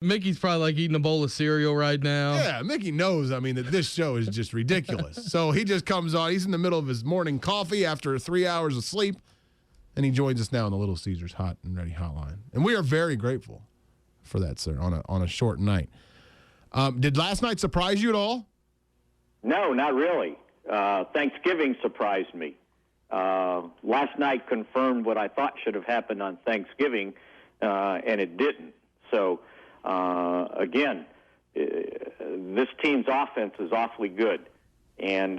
Mickey's probably like eating a bowl of cereal right now. Yeah, Mickey knows, that this show is just ridiculous. So he just comes on. He's in the middle of his morning coffee after 3 hours of sleep, and he joins us now on the Little Caesars Hot and Ready Hotline. And we are very grateful for that, sir, on a short night. Did last night surprise you at all? No, not really. Thanksgiving surprised me. Last night confirmed what I thought should have happened on Thanksgiving, and it didn't. So, again, this team's offense is awfully good, and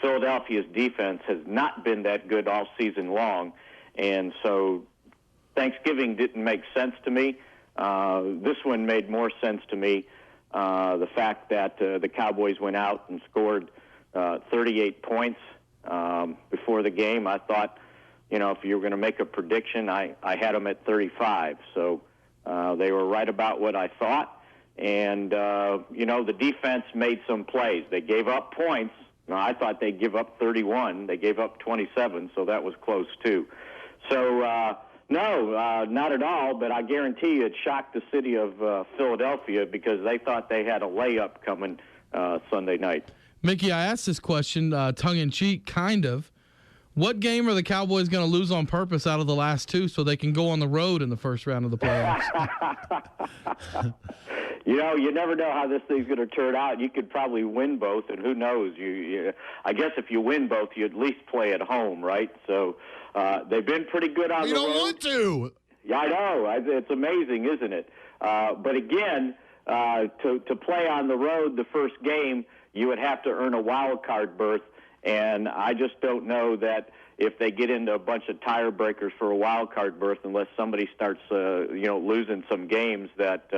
Philadelphia's defense has not been that good all season long, and so Thanksgiving didn't make sense to me. This one made more sense to me. The fact that the Cowboys went out and scored 38 points before the game. I thought, if you were going to make a prediction, I had them at 35. So they were right about what I thought. And, the defense made some plays. They gave up points. I thought they'd give up 31. They gave up 27, so that was close, too. So, no, not at all, but I guarantee you it shocked the city of Philadelphia because they thought they had a layup coming Sunday night. Mickey, I asked this question tongue-in-cheek, kind of. What game are the Cowboys going to lose on purpose out of the last two so they can go on the road in the first round of the playoffs? You never know how this thing's going to turn out. You could probably win both, and who knows? I guess if you win both, you at least play at home, right? So they've been pretty good on the road. You don't want to. Yeah, I know. It's amazing, isn't it? But again, to play on the road the first game, you would have to earn a wild card berth. And I just don't know that if they get into a bunch of tire breakers for a wild card berth, unless somebody starts, losing some games, that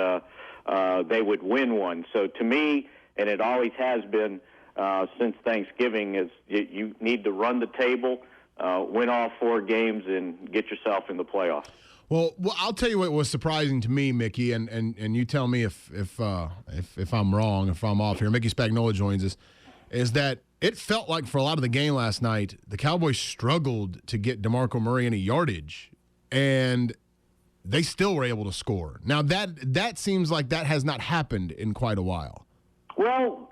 they would win one. So to me, and it always has been since Thanksgiving, is you need to run the table, win all 4 games, and get yourself in the playoffs. Well, I'll tell you what was surprising to me, Mickey, and you tell me if I'm wrong, if I'm off here. Mickey Spagnola joins us. Is that it felt like for a lot of the game last night, the Cowboys struggled to get DeMarco Murray any yardage, and they still were able to score. Now, that seems like that has not happened in quite a while. Well,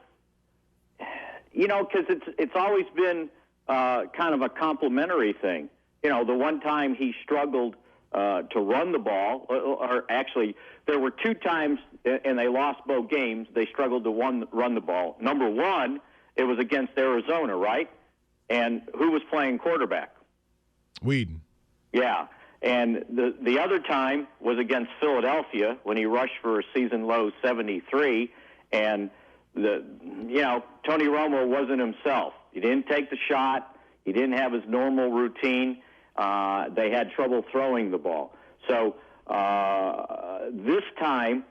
because it's always been kind of a complimentary thing. The one time he struggled to run the ball, or actually there were 2 times, and they lost both games, they struggled to run the ball. Number one, it was against Arizona, right? And who was playing quarterback? Whedon. Yeah. And the other time was against Philadelphia when he rushed for a season-low 73, and Tony Romo wasn't himself. He didn't take the shot. He didn't have his normal routine. They had trouble throwing the ball. So this time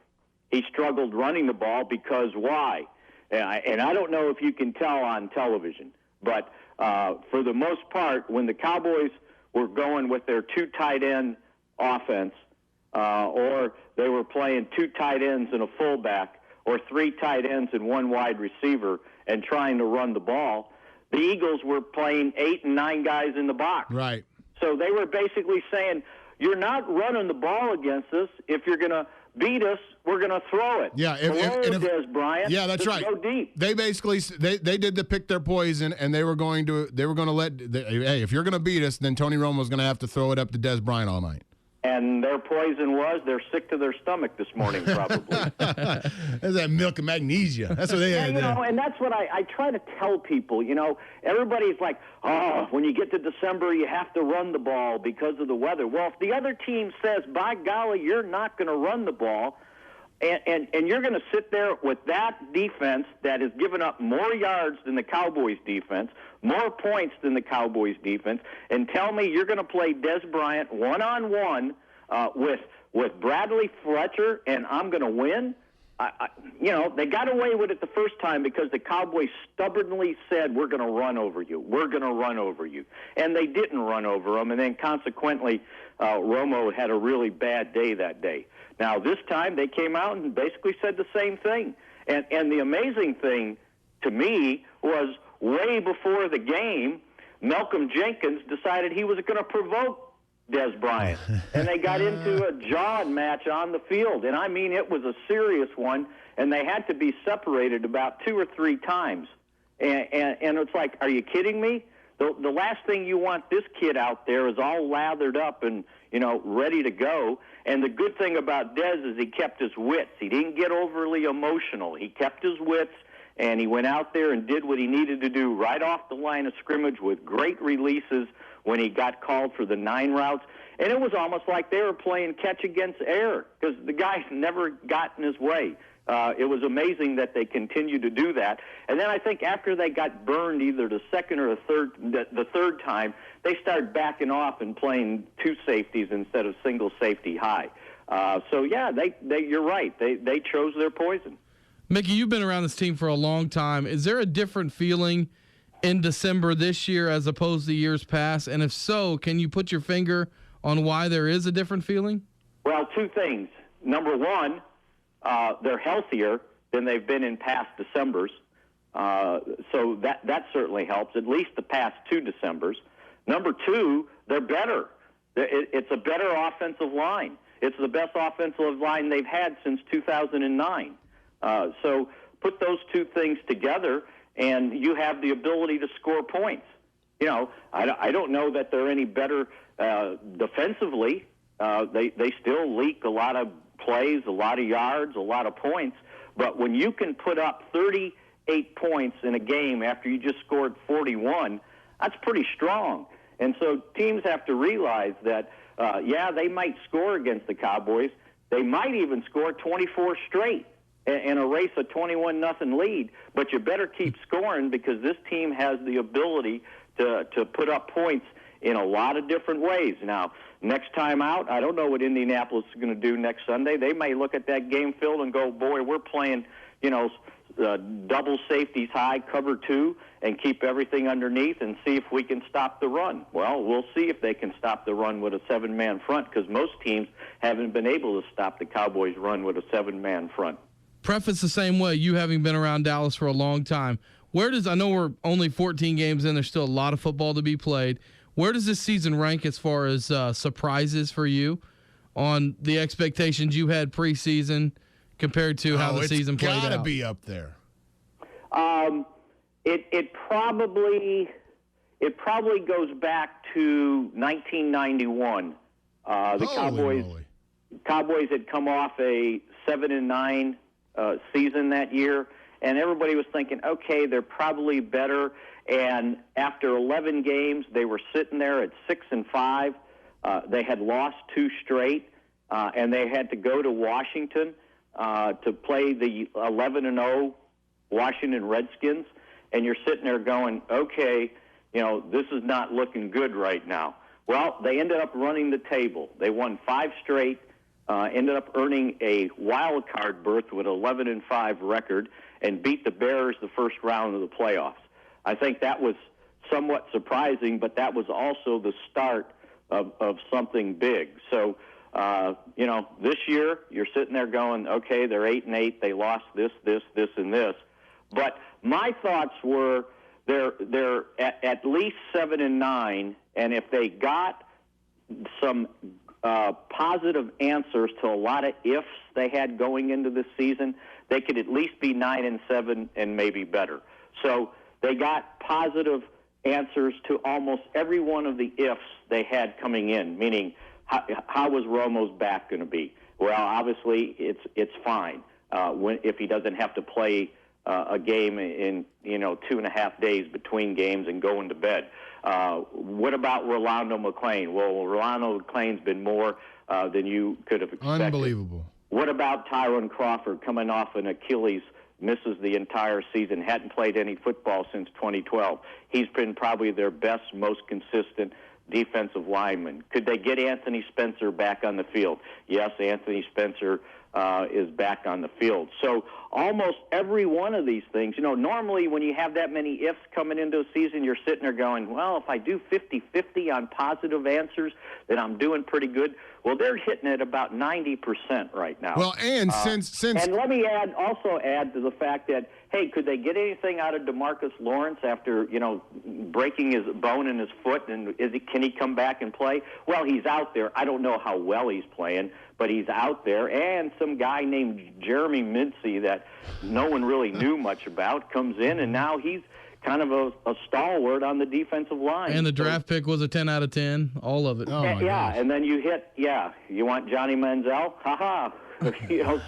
he struggled running the ball because why? And I don't know if you can tell on television, but for the most part, when the Cowboys were going with their 2 tight end offense, or they were playing 2 tight ends and a fullback, or 3 tight ends and 1 wide receiver, and trying to run the ball, the Eagles were playing 8 and 9 guys in the box. Right. So they were basically saying, you're not running the ball against us. If you're going to beat us, we're going to throw it. Yeah, if Des Bryant. Yeah, that's right. Go deep. They basically they did the pick their poison, and they were going to let hey, if you're going to beat us, then Tony Romo's going to have to throw it up to Des Bryant all night. And their poison was they're sick to their stomach this morning, probably. That's that milk and magnesia. That's what they had there. And that's what I try to tell people. Everybody's like, when you get to December, you have to run the ball because of the weather. Well, if the other team says, by golly, you're not going to run the ball, and you're going to sit there with that defense that has given up more yards than the Cowboys defense, more points than the Cowboys defense, and tell me you're going to play Des Bryant one-on-one with Bradley Fletcher, and I'm going to win? They got away with it the first time because the Cowboys stubbornly said, we're going to run over you. We're going to run over you. And they didn't run over them, and then consequently Romo had a really bad day that day. Now, this time they came out and basically said the same thing. And the amazing thing to me was way before the game, Malcolm Jenkins decided he was going to provoke Des Bryant. And they got into a jawing match on the field. And, I mean, it was a serious one, and they had to be separated about 2 or 3 times. And it's like, are you kidding me? The last thing you want this kid out there is all lathered up and, ready to go. And the good thing about Des is he kept his wits. He didn't get overly emotional. He kept his wits, and he went out there and did what he needed to do right off the line of scrimmage with great releases when he got called for the 9 routes. And it was almost like they were playing catch against air because the guy never got in his way. It was amazing that they continued to do that. And then I think after they got burned either the second or the third time, they started backing off and playing 2 safeties instead of single safety high. You're right. They chose their poison. Mickey, you've been around this team for a long time. Is there a different feeling in December this year as opposed to years past? And if so, can you put your finger on why there is a different feeling? Well, 2 things. Number one, they're healthier than they've been in past Decembers. So that certainly helps, at least the past 2 Decembers. Number 2, they're better. It's a better offensive line. It's the best offensive line they've had since 2009. So put those 2 things together, and you have the ability to score points. I don't know that they're any better defensively. They still leak a lot of plays, a lot of yards, a lot of points. But when you can put up 38 points in a game after you just scored 41, that's pretty strong. And so teams have to realize that, they might score against the Cowboys. They might even score 24 straight and erase a 21-0 lead. But you better keep scoring because this team has the ability to put up points in a lot of different ways. Now, next time out, I don't know what Indianapolis is going to do next Sunday. They may look at that game field and go, boy, we're playing, double safeties high, cover 2, and keep everything underneath and see if we can stop the run. Well, we'll see if they can stop the run with a 7-man front because most teams haven't been able to stop the Cowboys' run with a 7-man front. Preface the same way, you having been around Dallas for a long time. I know we're only 14 games in, there's still a lot of football to be played. Where does this season rank as far as surprises for you on the expectations you had preseason compared to how the season played out? It's got to be up there. It probably goes back to 1991. The Cowboys had come off a 7-9 season that year, and everybody was thinking, okay, they're probably better. And after 11 games, they were sitting there at 6-5. They had lost 2 straight, and they had to go to Washington to play the 11-0 Washington Redskins. And you're sitting there going, okay, this is not looking good right now. Well, they ended up running the table. They won 5 straight, ended up earning a wild card berth with 11-5 record, and beat the Bears the first round of the playoffs. I think that was somewhat surprising, but that was also the start of something big. So, this year you're sitting there going, okay, they're 8-8. They lost this, and this. But my thoughts were they're at least 7-9, and if they got some positive answers to a lot of ifs they had going into this season, they could at least be 9-7 and maybe better. So they got positive answers to almost every one of the ifs they had coming in, meaning how was Romo's back going to be? Well, obviously it's fine if he doesn't have to play a game in 2.5 days between games and going to bed. What about Rolando McClain? Well, Rolando McClain's been more than you could have expected. Unbelievable. What about Tyron Crawford coming off an Achilles, misses the entire season, hadn't played any football since 2012? He's been probably their best, most consistent defensive lineman. Could they get Anthony Spencer back on the field? Yes, Anthony Spencer is back on the field. So almost every one of these things, normally when you have that many ifs coming into a season, you're sitting there going, well, if I do 50-50 on positive answers, then I'm doing pretty good. Well, they're hitting it about 90% right now. Well, and since and let me also add to the fact that, hey, could they get anything out of DeMarcus Lawrence after, breaking his bone in his foot, and can he come back and play? Well, he's out there. I don't know how well he's playing, but he's out there. And some guy named Jeremy Mincy that no one really knew much about comes in, and now he's kind of a stalwart on the defensive line. And the draft pick was a 10 out of 10, all of it. Oh, my gosh. And then you want Johnny Manziel? Ha-ha.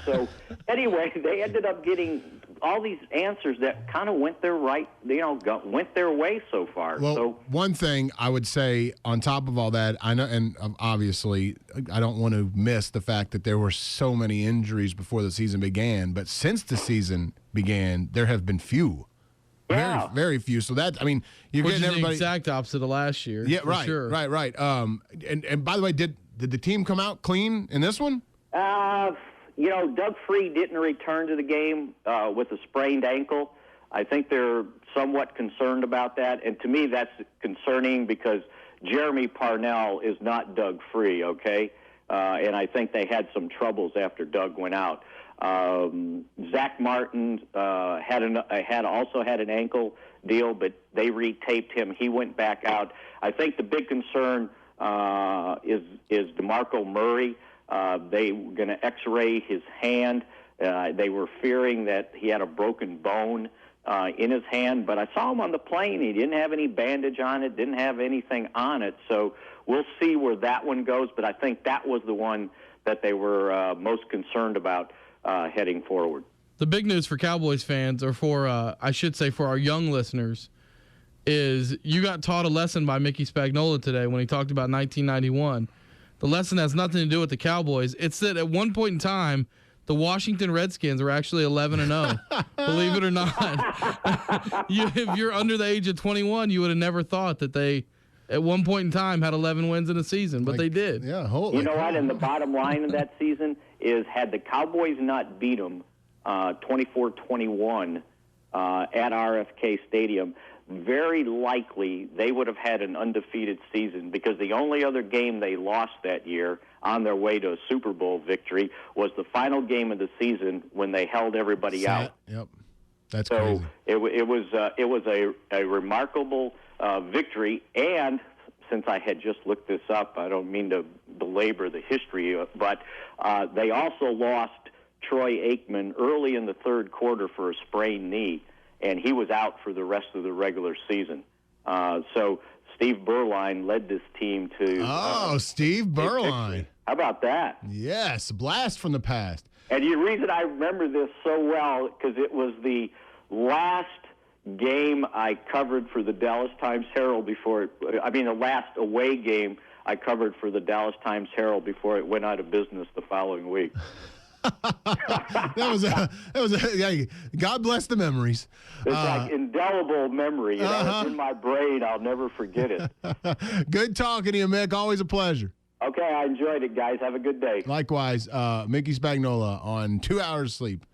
So anyway, they ended up getting all these answers that kind of went their went their way so far. Well, one thing I would say on top of all that, I know, and obviously I don't want to miss the fact that there were so many injuries before the season began, but since the season began, there have been few. Yeah. Very, very few. So that, you're Which getting is everybody. the exact opposite of last year. Yeah, for right, sure. right. And by the way, did the team come out clean in this one? Doug Free didn't return to the game with a sprained ankle. I think they're somewhat concerned about that, and to me that's concerning because Jeremy Parnell is not Doug Free, okay? And I think they had some troubles after Doug went out. Zach Martin also had an ankle deal, but they retaped him. He went back out. I think the big concern is DeMarco Murray. They were going to X-ray his hand. They were fearing that he had a broken bone in his hand, but I saw him on the plane. He didn't have any bandage on it, didn't have anything on it. So we'll see where that one goes, but I think that was the one that they were most concerned about heading forward. The big news for Cowboys fans, or for our young listeners, is you got taught a lesson by Mickey Spagnola today when he talked about 1991. The lesson has nothing to do with the Cowboys. It's that at one point in time, the Washington Redskins were actually 11-0. Believe it or not. If you're under the age of 21, you would have never thought that they, at one point in time, had 11 wins in a season, but they did. Yeah, you know what? And the bottom line of that season is had the Cowboys not beat them 24-21 at RFK Stadium, very likely they would have had an undefeated season because the only other game they lost that year on their way to a Super Bowl victory was the final game of the season when they held everybody out. Yep, that's so crazy. It was a remarkable victory, and since I had just looked this up, I don't mean to belabor the history, but they also lost Troy Aikman early in the third quarter for a sprained knee, and he was out for the rest of the regular season. So Steve Berline led this team to... Steve Berline. How about that? Yes, blast from the past. And the reason I remember this so well, because it was the last game I covered for the Dallas Times-Herald the last away game I covered for the Dallas Times-Herald before it went out of business the following week. that was God bless the memories. It's like indelible memory. It's in my brain. I'll never forget it. Good talking to you, Mick. Always a pleasure. Okay, I enjoyed it, guys. Have a good day. Likewise, Mickey Spagnola on 2 Hours Sleep.